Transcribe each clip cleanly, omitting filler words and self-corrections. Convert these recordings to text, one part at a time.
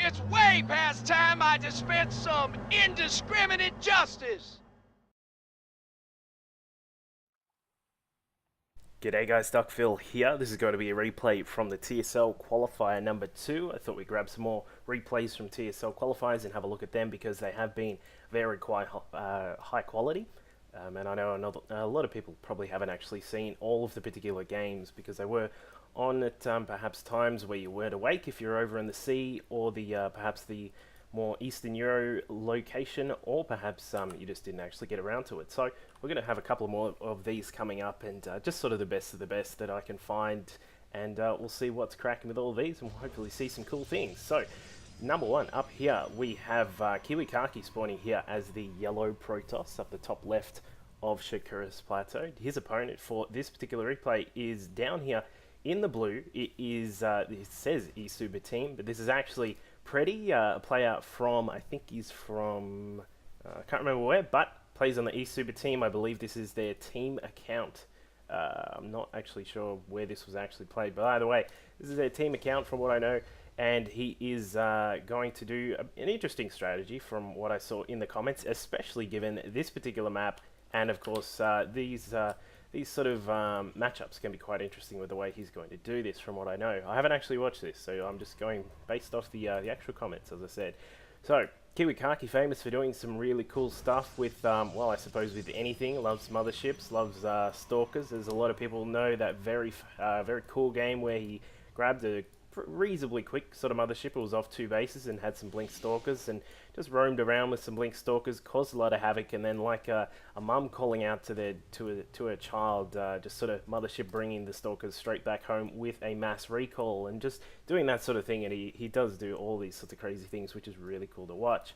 It's way past time I dispense some indiscriminate justice! G'day guys, Duckville here. This is going to be a replay from the TSL qualifier number 2. I thought we'd grab some more replays from TSL qualifiers and have a look at them because they have been very quite high quality. And I know a lot of people probably haven't actually seen all of the particular games because they were on at perhaps times where you weren't awake if you're over in the sea, or the perhaps the more Eastern Euro location, or perhaps you just didn't actually get around to it. So we're going to have a couple more of these coming up, and just sort of the best of the best that I can find, and we'll see what's cracking with all of these, and we'll hopefully see some cool things. So number one, up here we have KiWiKaKi spawning here as the yellow Protoss up the top left of Shakuras Plateau. His opponent for this particular replay is down here in the blue. It is it says eSuper team, but this is actually PredY, a player from, I think he's from, I can't remember where, but plays on the eSuper team. I believe this is their team account. I'm not actually sure where this was actually played, but either way, this is their team account from what I know, and he is going to do an interesting strategy from what I saw in the comments, especially given this particular map, and of course these sort of matchups can be quite interesting with the way he's going to do this, from what I know. I haven't actually watched this, so I'm just going based off the actual comments, as I said. So, KiWiKaKi, famous for doing some really cool stuff with, well, I suppose with anything. Loves motherships, loves stalkers. There's a lot of people know that very cool game where he grabbed a reasonably quick sort of mothership. It was off 2 bases and had some blink stalkers and just roamed around with some blink stalkers, caused a lot of havoc, and then like a mum calling out to her child, just sort of mothership bringing the stalkers straight back home with a mass recall and just doing that sort of thing. And he does do all these sorts of crazy things, which is really cool to watch.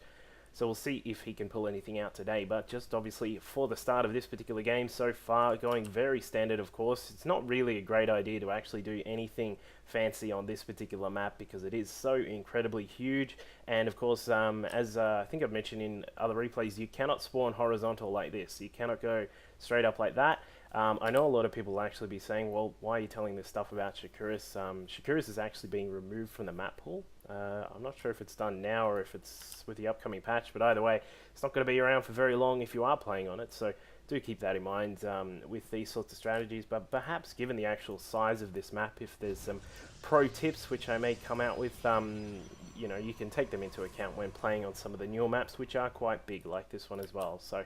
So we'll see if he can pull anything out today, but just obviously for the start of this particular game so far, going very standard of course. It's not really a great idea to actually do anything fancy on this particular map because it is so incredibly huge, and of course as I think I've mentioned in other replays, you cannot spawn horizontal like this. You cannot go straight up like that. I know a lot of people will actually be saying, well, why are you telling this stuff about Shakuras? Shakuras is actually being removed from the map pool. I'm not sure if it's done now or if it's with the upcoming patch, but either way, it's not going to be around for very long if you are playing on it, so do keep that in mind with these sorts of strategies. But perhaps given the actual size of this map, if there's some pro tips which I may come out with, you know, you can take them into account when playing on some of the newer maps, which are quite big, like this one as well. So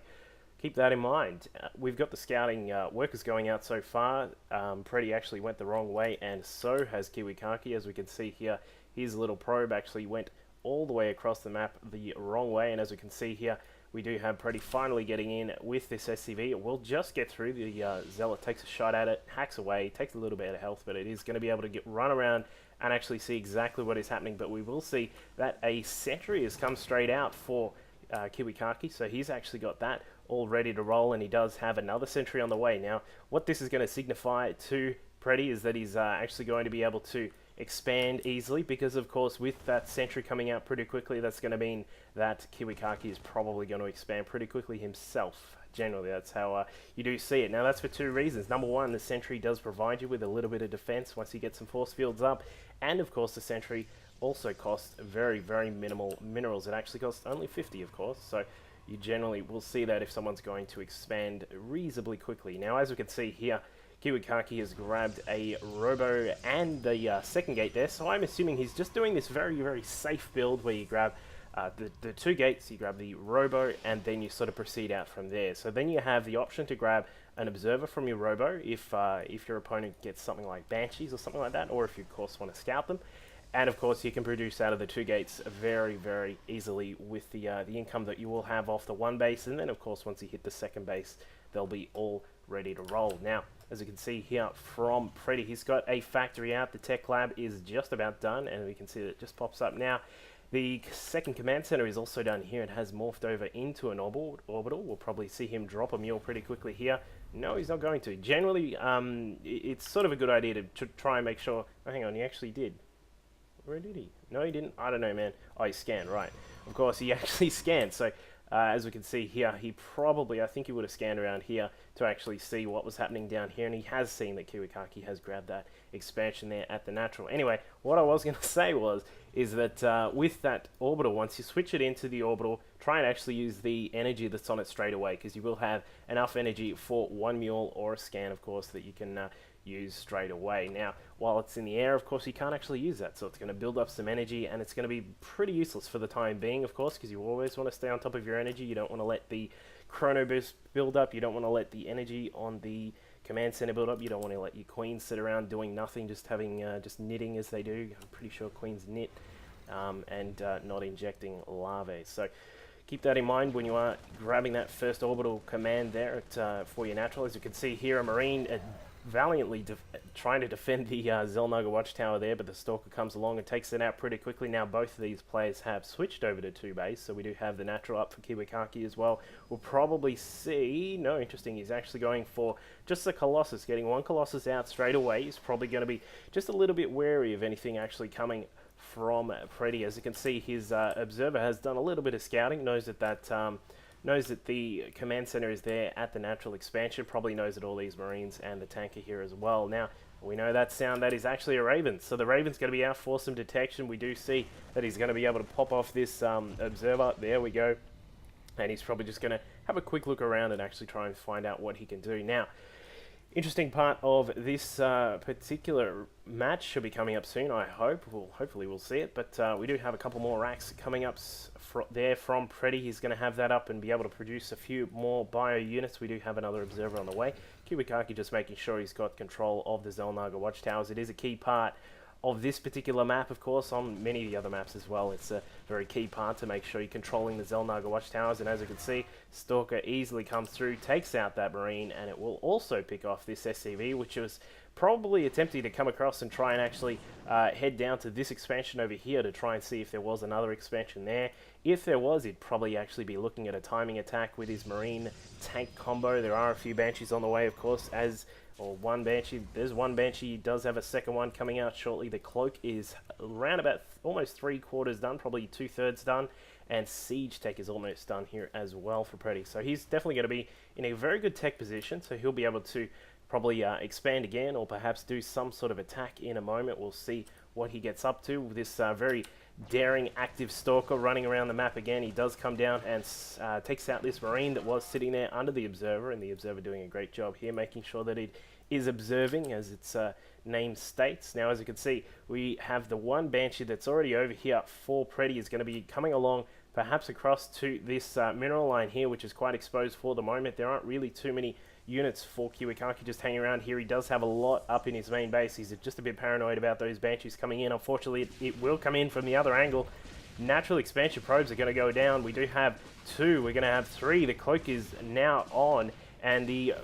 keep that in mind. We've got the scouting workers going out so far. PredY actually went the wrong way, and so has KiWiKaKi. As we can see here, his little probe actually went all the way across the map the wrong way, and as we can see here, we do have PredY finally getting in with this SCV. It will just get through. The Zealot takes a shot at it, hacks away, takes a little bit of health, but it is going to be able to run around and actually see exactly what is happening. But we will see that a sentry has come straight out for KiWiKaKi, so he's actually got that all ready to roll, and he does have another sentry on the way. Now, what this is going to signify to PredY is that he's actually going to be able to expand easily, because of course with that sentry coming out pretty quickly, that's going to mean that KiWiKaKi is probably going to expand pretty quickly himself. Generally, that's how you do see it. Now, that's for 2 reasons. Number one, the sentry does provide you with a little bit of defense once you get some force fields up, and of course the sentry also costs very minimal minerals. It actually costs only 50, of course, so you generally will see that if someone's going to expand reasonably quickly. Now, as we can see here, KiWiKaKi has grabbed a robo and the second gate there, so I'm assuming he's just doing this very safe build where you grab the 2 gates, you grab the robo, and then you sort of proceed out from there. So then you have the option to grab an observer from your robo if your opponent gets something like banshees or something like that, or if you of course want to scout them. And of course you can produce out of the 2 gates very easily with the income that you will have off the 1 base, and then of course once you hit the 2nd base, they'll be all ready to roll. Now, as you can see here from PredY, he's got a factory out. The tech lab is just about done, and we can see that it just pops up now. The 2nd command center is also done here. It has morphed over into an orbital. We'll probably see him drop a mule pretty quickly here. No, he's not going to. Generally, it's sort of a good idea to try and make sure... Oh, hang on, he actually did. Where did he? No, he didn't. I don't know, man. Oh, he scanned, right. Of course, he actually scanned. So, as we can see here, he probably, I think he would have scanned around here to actually see what was happening down here, and he has seen that KiWiKaKi has grabbed that expansion there at the natural. Anyway, what I was going to say was, is that with that orbital, once you switch it into the orbital, try and actually use the energy that's on it straight away, because you will have enough energy for one mule or a scan, of course, that you can use straight away. Now, while it's in the air, of course, you can't actually use that, so it's going to build up some energy, and it's going to be pretty useless for the time being, of course, because you always want to stay on top of your energy. You don't want to let the chrono boost build up. You don't want to let the energy on the command center build up. You don't want to let your queens sit around doing nothing, just having just knitting as they do. I'm pretty sure queens knit, and not injecting larvae. So keep that in mind when you are grabbing that first orbital command there for your natural. As you can see here, a Marine valiantly trying to defend the Xel'Naga watchtower there, but the Stalker comes along and takes it out pretty quickly. Now both of these players have switched over to 2 base, so we do have the natural up for KiWiKaKi as well. We'll probably see, no, interesting, he's actually going for just the Colossus, getting one Colossus out straight away. He's probably going to be just a little bit wary of anything actually coming from PredY. As you can see, his observer has done a little bit of scouting, knows that the command center is there at the natural expansion, probably knows that all these Marines and the tank are here as well. Now, we know that sound, that is actually a Raven, so the Raven's going to be out for some detection. We do see that he's going to be able to pop off this observer. There we go. And he's probably just going to have a quick look around and actually try and find out what he can do. Now, interesting part of this particular match should be coming up soon, I hope. Hopefully we'll see it, but we do have a couple more racks coming up there from PredY. He's going to have that up and be able to produce a few more bio units. We do have another observer on the way. KiWiKaKi just making sure he's got control of the Xel'Naga watchtowers. It is a key part of this particular map, of course, on many of the other maps as well. It's a very key part to make sure you're controlling the Xel'Naga watchtowers, and as you can see, Stalker easily comes through, takes out that Marine, and it will also pick off this SCV, which was probably attempting to come across and try and actually head down to this expansion over here to try and see if there was another expansion there. If there was, he'd probably actually be looking at a timing attack with his Marine tank combo. There are a few Banshees on the way, of course, or one Banshee. There's one Banshee. He does have a second one coming out shortly. The cloak is around about almost 3/4 done, probably 2/3 done, and Siege Tech is almost done here as well for PredY. So he's definitely going to be in a very good tech position, so he'll be able to probably expand again, or perhaps do some sort of attack in a moment. We'll see what he gets up to with this very daring, active Stalker running around the map again. He does come down and takes out this Marine that was sitting there under the Observer, and the Observer doing a great job here, making sure that it is observing, as its name states. Now, as you can see, we have the one Banshee that's already over here for PredY is going to be coming along, perhaps across to this mineral line here, which is quite exposed for the moment. There aren't really too many units for KiWiKaKi just hanging around here. He does have a lot up in his main base. He's just a bit paranoid about those Banshees coming in. Unfortunately, it will come in from the other angle. Natural expansion probes are going to go down. We do have 2. We're going to have 3. The cloak is now on, and the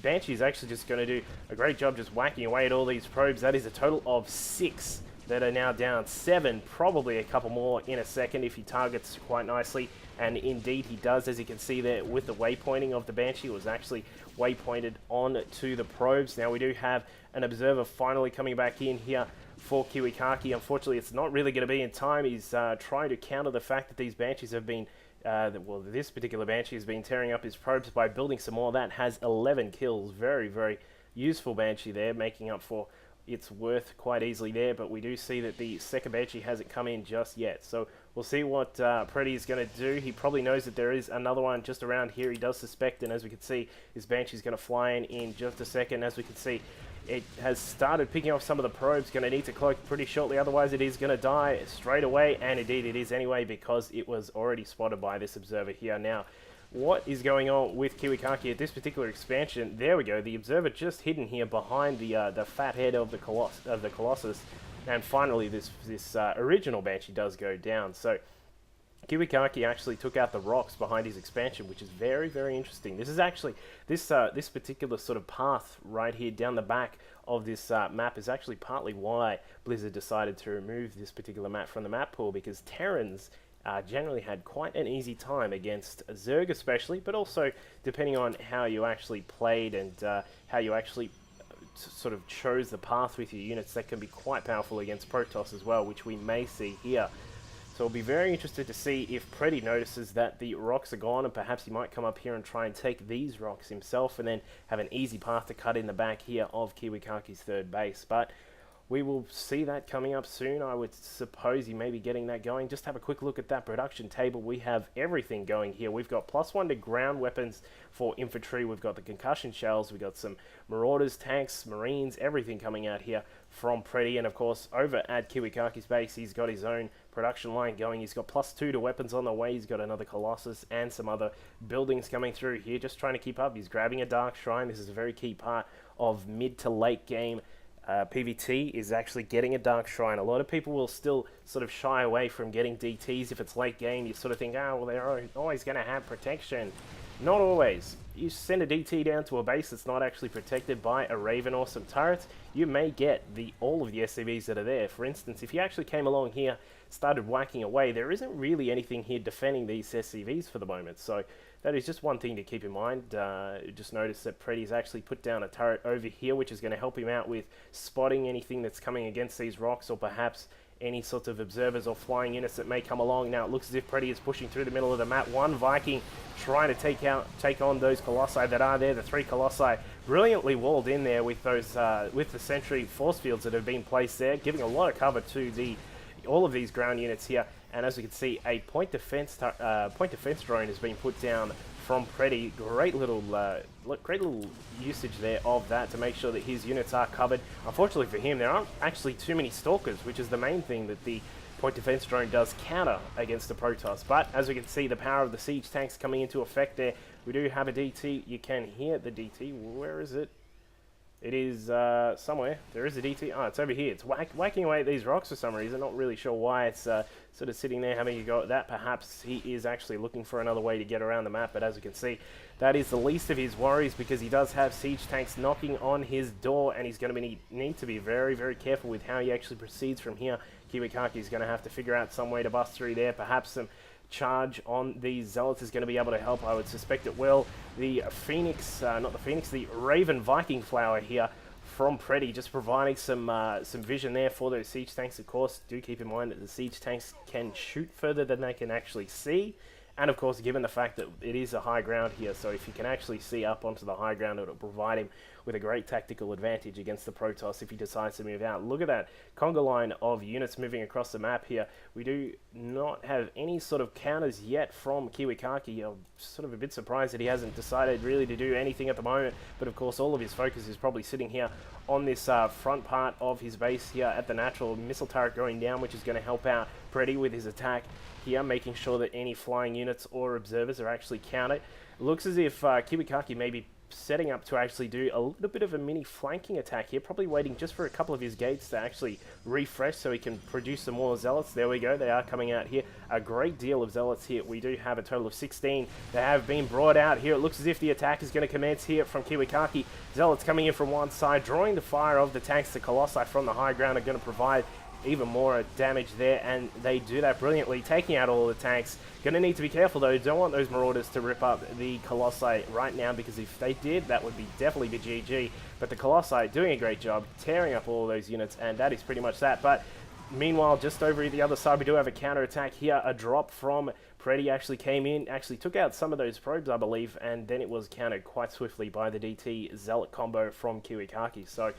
Banshee is actually just going to do a great job just whacking away at all these probes. That is a total of 6 that are now down. 7, probably a couple more in a second if he targets quite nicely. And indeed he does, as you can see there with the waypointing of the Banshee. It was actually waypointed on to the probes. Now we do have an observer finally coming back in here for KiWiKaKi. Unfortunately, it's not really going to be in time. He's trying to counter the fact that these Banshees have been, well, this particular Banshee has been tearing up his probes by building some more. That has 11 kills. Very, very useful Banshee there, making up for its worth quite easily there, but we do see that the second Banshee hasn't come in just yet. So we'll see what PredY is going to do. He probably knows that there is another one just around here. He does suspect, and as we can see, his Banshee is going to fly in just a second. As we can see, it has started picking off some of the probes. Going to need to cloak pretty shortly, otherwise it is going to die straight away, and indeed it is anyway, because it was already spotted by this observer here. Now, what is going on with KiWiKaKi at this particular expansion? There we go. The observer just hidden here behind the fat head of the Colossus, and finally this original Banshee does go down. So KiWiKaKi actually took out the rocks behind his expansion, which is very, very interesting. This is actually this particular sort of path right here down the back of this map is actually partly why Blizzard decided to remove this particular map from the map pool, because Terrans generally had quite an easy time against Zerg especially, but also depending on how you actually played and how you actually sort of chose the path with your units, that can be quite powerful against Protoss as well, which we may see here. So we'll be very interested to see if PredY notices that the rocks are gone, and perhaps he might come up here and try and take these rocks himself and then have an easy path to cut in the back here of KiWiKaKi's third base. But we will see that coming up soon. I would suppose you may be getting that going. Just have a quick look at that production table. We have everything going here. We've got +1 to ground weapons for infantry. We've got the concussion shells. We've got some marauders, tanks, marines, everything coming out here from PredY. And of course, over at KiWiKaKi's base, he's got his own production line going. He's got +2 to weapons on the way. He's got another Colossus and some other buildings coming through here, just trying to keep up. He's grabbing a Dark Shrine. This is a very key part of mid to late game PvT, is actually getting a Dark Shrine. A lot of people will still sort of shy away from getting DTs if it's late game. You sort of think, oh, well, they're always going to have protection. Not always. You send a DT down to a base that's not actually protected by a Raven or some turrets, you may get all of the SCVs that are there. For instance, if you actually came along here, started whacking away, there isn't really anything here defending these SCVs for the moment. So that is just one thing to keep in mind. Just notice that PredY's actually put down a turret over here, which is going to help him out with spotting anything that's coming against these rocks, or perhaps any sort of observers or flying units that may come along. Now it looks as if PredY is pushing through the middle of the map. One Viking trying to take on those Colossi that are there. The 3 Colossi brilliantly walled in there with those with the sentry force fields that have been placed there, giving a lot of cover to all of these ground units here. And as we can see, a point defense drone has been put down from PredY. Great little usage there of that to make sure that his units are covered. Unfortunately for him, there aren't actually too many stalkers, which is the main thing that the point defense drone does counter against the Protoss. But as we can see, the power of the siege tanks coming into effect there. We do have a DT. You can hear the DT. Where is it? It is somewhere. There is a DT. Oh, it's over here. It's whacking away at these rocks for some reason. Not really sure why. It's sort of sitting there having a go at that. Perhaps he is actually looking for another way to get around the map. But as you can see, that is the least of his worries, because he does have siege tanks knocking on his door, and he's going to need to be very, very careful with how he actually proceeds from here. KiWiKaKi is going to have to figure out some way to bust through there. Perhaps some charge on these zealots is going to be able to help. I would suspect it will. The Phoenix, not the Phoenix, the Raven Viking Flower here from PredY, just providing some vision there for those siege tanks. Of course, do keep in mind that the siege tanks can shoot further than they can actually see. And of course, given the fact that it is a high ground here, so if you can actually see up onto the high ground, it will provide him with a great tactical advantage against the Protoss if he decides to move out. Look at that conga line of units moving across the map here. We do not have any sort of counters yet from KiWiKaKi. I'm sort of a bit surprised that he hasn't decided really to do anything at the moment, but of course all of his focus is probably sitting here on this front part of his base here at the natural. Missile turret going down, which is going to help out PredY with his attack here, making sure that any flying units or observers are actually counted. It looks as if KiWiKaKi may be setting up to actually do a little bit of a mini flanking attack here, probably waiting just for a couple of his gates to actually refresh so he can produce some more zealots. There we go, they are coming out here. A great deal of zealots here. We do have a total of 16 that have been brought out here. It looks as if the attack is going to commence here from KiWiKaKi. Zealots coming in from one side, drawing the fire of the tanks. The Colossi from the high ground are going to provide even more damage there, and they do that brilliantly, taking out all the tanks. Gonna need to be careful though, don't want those marauders to rip up the Colossi right now, because if they did, that would be definitely be GG. But the Colossi doing a great job, tearing up all those units, and that is pretty much that. But meanwhile, just over the other side, we do have a counter attack here. A drop from PredY actually came in, actually took out some of those probes, I believe, and then it was countered quite swiftly by the DT Zealot combo from KiWiKaKi. So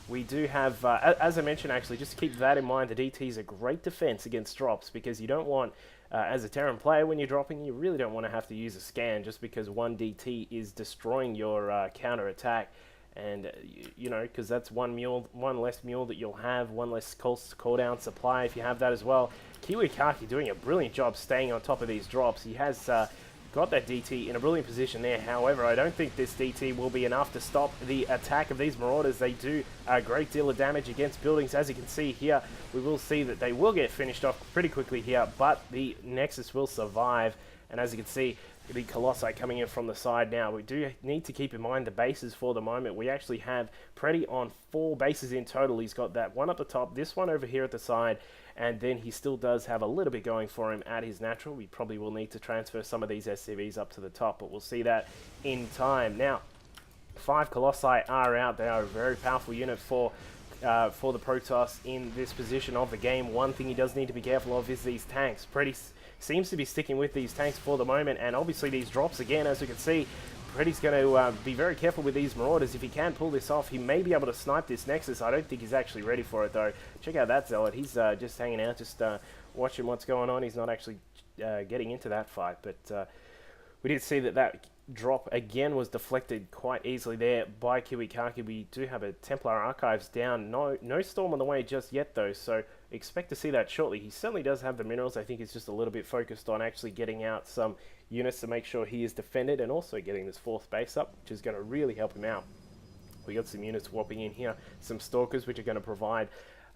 we do have, as I mentioned actually, just to keep that in mind, the DT is a great defense against drops, because you don't want, as a Terran player, when you're dropping, you really don't want to have to use a scan just because one DT is destroying your counter attack. And, you know, because that's one less mule that you'll have, one less cooldown supply if you have that as well. KiWiKaKi doing a brilliant job staying on top of these drops. He has got that DT in a brilliant position there. However, I don't think this DT will be enough to stop the attack of these marauders. They do a great deal of damage against buildings. As you can see here, we will see that they will get finished off pretty quickly here, but the Nexus will survive. And as you can see, the Colossi coming in from the side now. We do need to keep in mind the bases for the moment. We actually have PredY on 4 bases in total. He's got that one up the top, this one over here at the side, and then he still does have a little bit going for him at his natural. We probably will need to transfer some of these SCVs up to the top, but we'll see that in time. Now, 5 Colossi are out. They are a very powerful unit for the Protoss in this position of the game. One thing he does need to be careful of is these tanks. PredY seems to be sticking with these tanks for the moment, and obviously these drops again, as you can see, PredY's going to be very careful with these Marauders. If he can pull this off, he may be able to snipe this Nexus. I don't think he's actually ready for it, though. Check out that Zealot. He's just hanging out, just watching what's going on. He's not actually getting into that fight, but we did see that that drop again was deflected quite easily there by KiWiKaKi. We do have a Templar Archives down. No Storm on the way just yet, though, so expect to see that shortly. He certainly does have the minerals. I think he's just a little bit focused on actually getting out some units to make sure he is defended, and also getting this 4th base up, which is going to really help him out. We got some units warping in here, some Stalkers, which are going to provide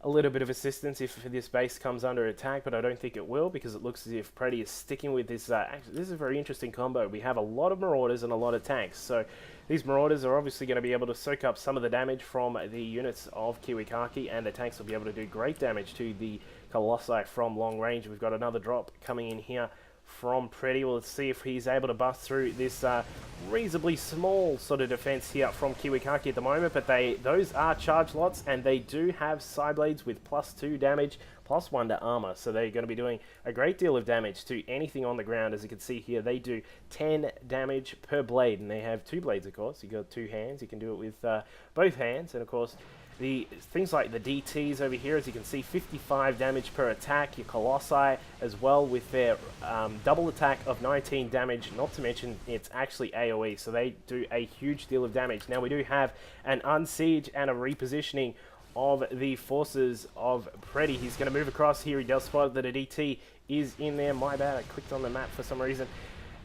a little bit of assistance if this base comes under attack, but I don't think it will, because it looks as if PredY is sticking with this. Actually, this is a very interesting combo. We have a lot of Marauders and a lot of tanks, so these Marauders are obviously going to be able to soak up some of the damage from the units of KiWiKaKi, and the tanks will be able to do great damage to the Colossi from long range. We've got another drop coming in here from PredY. Well, let's see if he's able to bust through this reasonably small sort of defense here from KiWiKaKi at the moment, but those are charge lots, and they do have side blades with +2 damage, +1 to armor, so they're going to be doing a great deal of damage to anything on the ground. As you can see here, they do 10 damage per blade, and they have 2 blades, of course. You've got 2 hands. You can do it with both hands, and of course the things like the DTs over here, as you can see, 55 damage per attack. Your Colossi as well with their double attack of 19 damage, not to mention it's actually AoE, so they do a huge deal of damage. Now we do have an unsiege and a repositioning of the forces of PredY. He's going to move across here. He does spot that a DT is in there. My bad, I clicked on the map for some reason.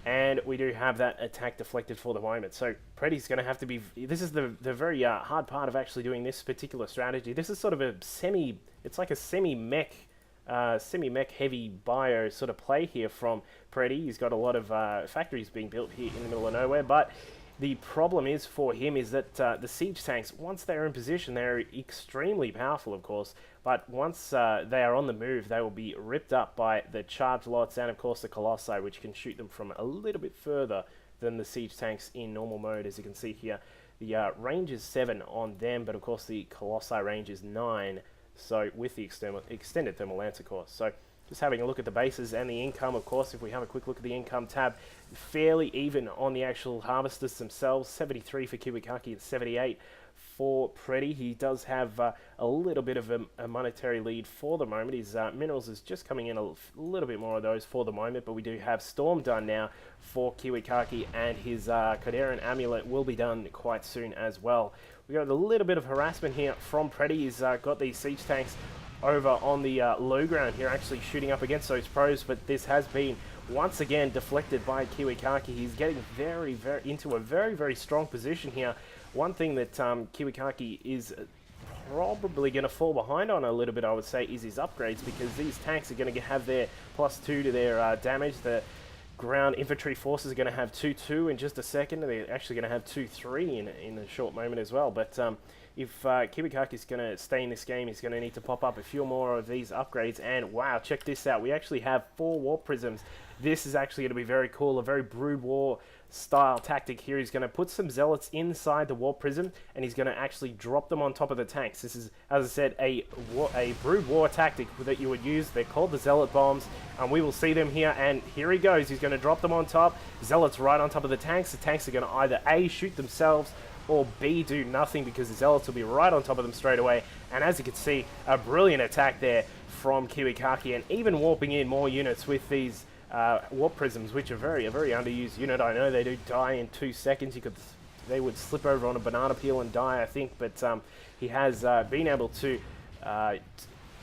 And we do have that attack deflected for the moment. So PredY's going to have to be... This is the very hard part of actually doing this particular strategy. This is sort of a semi... It's like a semi-mech heavy bio sort of play here from PredY. He's got a lot of factories being built here in the middle of nowhere. But the problem is for him is that the siege tanks, once they're in position, they're extremely powerful, of course. But once they are on the move, they will be ripped up by the charge lots and, of course, the Colossi, which can shoot them from a little bit further than the siege tanks in normal mode. As you can see here, the range is 7 on them, but, of course, the Colossi range is 9, so with the extended thermal lance, of course. So just having a look at the bases and the income, of course, if we have a quick look at the income tab, fairly even on the actual harvesters themselves. 73 for KiWiKaKi and 78 for PredY. He does have a little bit of a monetary lead for the moment. His minerals is just coming in a little bit more of those for the moment, but we do have Storm done now for KiWiKaKi, and his Coderan Amulet will be done quite soon as well. We got a little bit of harassment here from PredY. He's got these siege tanks over on the low ground here, actually shooting up against those pros, but this has been once again deflected by KiWiKaKi. He's getting into a very strong position here. One thing that KiWiKaKi is probably going to fall behind on a little bit, I would say, is his upgrades, because these tanks are going to have their +2 to their damage. The ground infantry forces are going to have 2-2 in just a second. They're actually going to have 2-3 in a short moment as well. But if KiWiKaKi is going to stay in this game, he's going to need to pop up a few more of these upgrades. And wow, check this out. We actually have 4 Warp Prisms. This is actually going to be very cool, a very Brood War style tactic here. He's going to put some Zealots inside the Warp Prism, and he's going to actually drop them on top of the tanks. This is, as I said, a Brood War tactic that you would use. They're called the Zealot Bombs, and we will see them here. And here he goes. He's going to drop them on top. Zealots right on top of the tanks. The tanks are going to either A, shoot themselves, or B, do nothing, because the Zealots will be right on top of them straight away. And as you can see, a brilliant attack there from KiWiKaKi, and even warping in more units with these Warp Prisms, which are a very underused unit. I know they do die in 2 seconds. They would slip over on a banana peel and die, I think, but he has been able to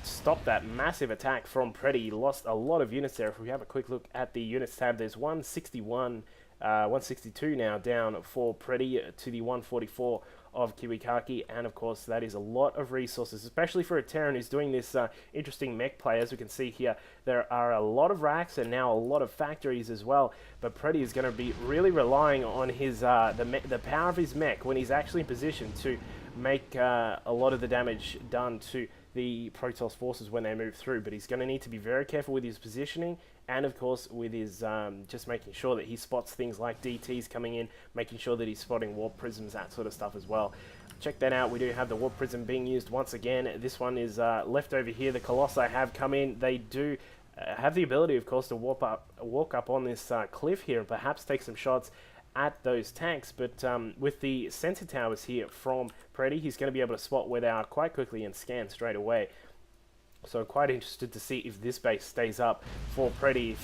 stop that massive attack from PredY. He lost a lot of units there. If we have a quick look at the units tab, there's 162 now down for PredY to the 144 of KiWiKaKi, and of course that is a lot of resources, especially for a Terran who's doing this interesting mech play. As we can see here, there are a lot of racks and now a lot of factories as well, but PredY is going to be really relying on his the power of his mech when he's actually in position to make a lot of the damage done to the Protoss forces when they move through. But he's going to need to be very careful with his positioning, and of course with his just making sure that he spots things like DTs coming in, making sure that he's spotting Warp Prisms, that sort of stuff as well. Check that out. We do have the Warp Prism being used once again. This one is left over here. The Colossi have come in. They do have the ability, of course, to walk up on this cliff here and perhaps take some shots at those tanks, but with the sensor towers here from PredY, he's going to be able to spot where they are quite quickly and scan straight away. So quite interested to see if this base stays up for PredY.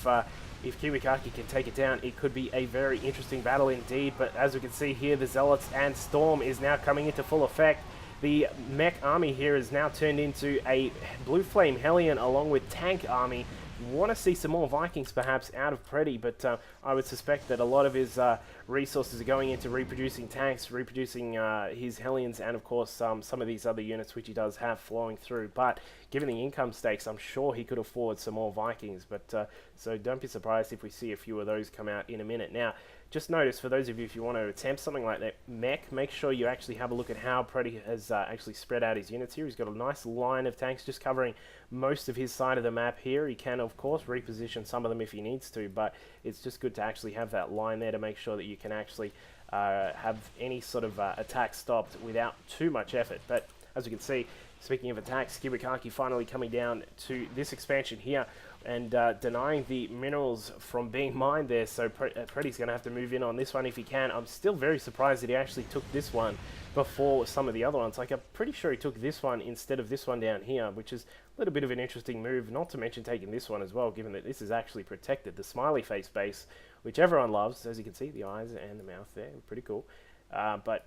If KiWiKaKi can take it down, it could be a very interesting battle indeed. But as we can see here, the Zealots and Storm is now coming into full effect. The mech army here is now turned into a Blue Flame Hellion along with tank army. Want to see some more Vikings perhaps out of PredY, but I would suspect that a lot of his resources are going into reproducing tanks, reproducing his Hellions, and of course some of these other units which he does have flowing through. But given the income stakes, I'm sure he could afford some more Vikings, but so don't be surprised if we see a few of those come out in a minute. Now, just notice, for those of you, if you want to attempt something like that mech, make sure you actually have a look at how PredY has actually spread out his units here. He's got a nice line of tanks just covering most of his side of the map here. He can, of course, reposition some of them if he needs to, but it's just good to actually have that line there to make sure that you can actually have any sort of attack stopped without too much effort. But as you can see, speaking of attacks, KiWiKaKi finally coming down to this expansion here and denying the minerals from being mined there, so PredY's going to have to move in on this one if he can. I'm still very surprised that he actually took this one before some of the other ones. Like, I'm pretty sure he took this one instead of this one down here, which is a little bit of an interesting move, not to mention taking this one as well, given that this is actually protected. The smiley face base, which everyone loves, as you can see, the eyes and the mouth there, pretty cool. But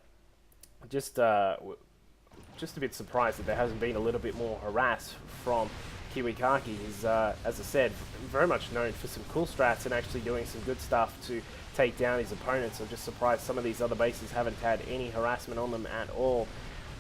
just a bit surprised that there hasn't been a little bit more harass from KiWiKaKi. He's, as I said, very much known for some cool strats and actually doing some good stuff to take down his opponents. I'm just surprised some of these other bases haven't had any harassment on them at all.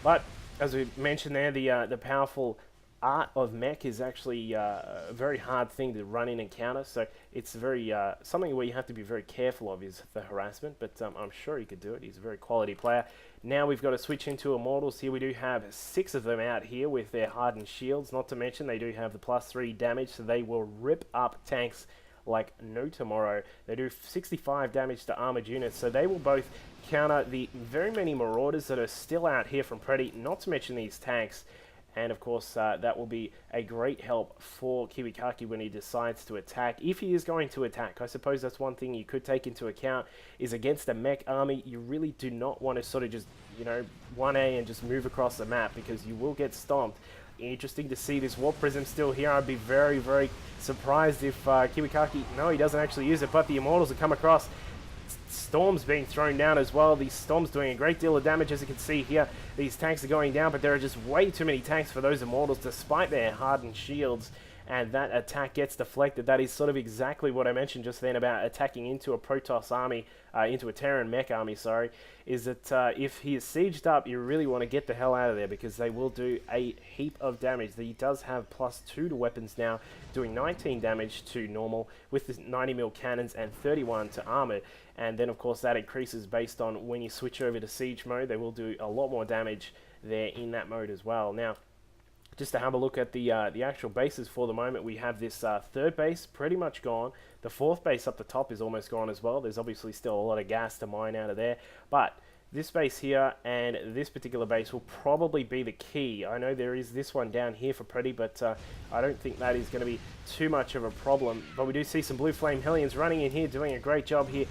But as we mentioned there, the powerful art of mech is actually a very hard thing to run in and counter, so it's very something where you have to be very careful of is the harassment, but I'm sure he could do it. He's a very quality player. Now we've got to switch into Immortals here. We do have 6 of them out here with their hardened shields, not to mention they do have the +3 damage, so they will rip up tanks like no tomorrow. They do 65 damage to armored units, so they will both counter the very many Marauders that are still out here from PredY, not to mention these tanks. And of course, that will be a great help for KiWiKaKi when he decides to attack. If he is going to attack, I suppose that's one thing you could take into account, is against a mech army, you really do not want to sort of just, you know, 1A and just move across the map, because you will get stomped. Interesting to see this Warp Prism still here. I'd be very, very surprised if KiWiKaKi, no, he doesn't actually use it, but the Immortals have come across. Storms being thrown down as well. These Storms doing a great deal of damage, as you can see here. These tanks are going down, but there are just way too many tanks for those Immortals despite their hardened shields, and that attack gets deflected. That is sort of exactly what I mentioned just then about attacking into a Protoss army, into a Terran mech army, sorry, is that if he is sieged up, you really want to get the hell out of there, because they will do a heap of damage. He does have +2 to weapons now, doing 19 damage to normal with the 90mm cannons and 31 to armored. And then, of course, that increases based on when you switch over to siege mode. They will do a lot more damage there in that mode as well. Now, just to have a look at the actual bases for the moment, we have this 3rd base pretty much gone. The 4th base up the top is almost gone as well. There's obviously still a lot of gas to mine out of there. But this base here and this particular base will probably be the key. I know there is this one down here for PredY, but I don't think that is going to be too much of a problem. But we do see some Blue Flame Hellions running in here, doing a great job here.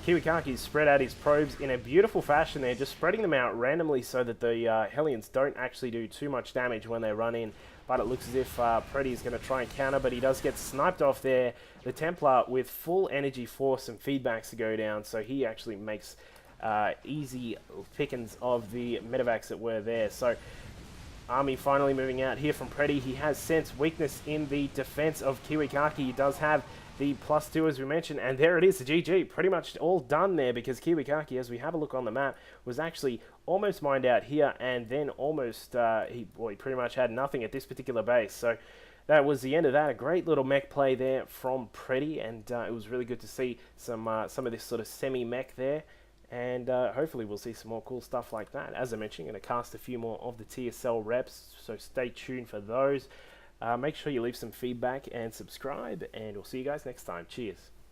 KiWiKaKi spread out his probes in a beautiful fashion there, just spreading them out randomly so that the Hellions don't actually do too much damage when they run in. But it looks as if PredY is going to try and counter, but he does get sniped off there. The Templar with full energy force and feedbacks to go down, so he actually makes easy pickings of the medevacs that were there. So army finally moving out here from PredY. He has sensed weakness in the defense of KiWiKaKi. He does have the +2 as we mentioned, and there it is, the GG. Pretty much all done there, because KiWiKaKi, as we have a look on the map, was actually almost mined out here, and then almost, he pretty much had nothing at this particular base. So that was the end of that. A great little mech play there from PredY, and it was really good to see some of this sort of semi-mech there. And hopefully we'll see some more cool stuff like that. As I mentioned, I'm going to cast a few more of the TSL reps, so stay tuned for those. Make sure you leave some feedback and subscribe, and we'll see you guys next time. Cheers.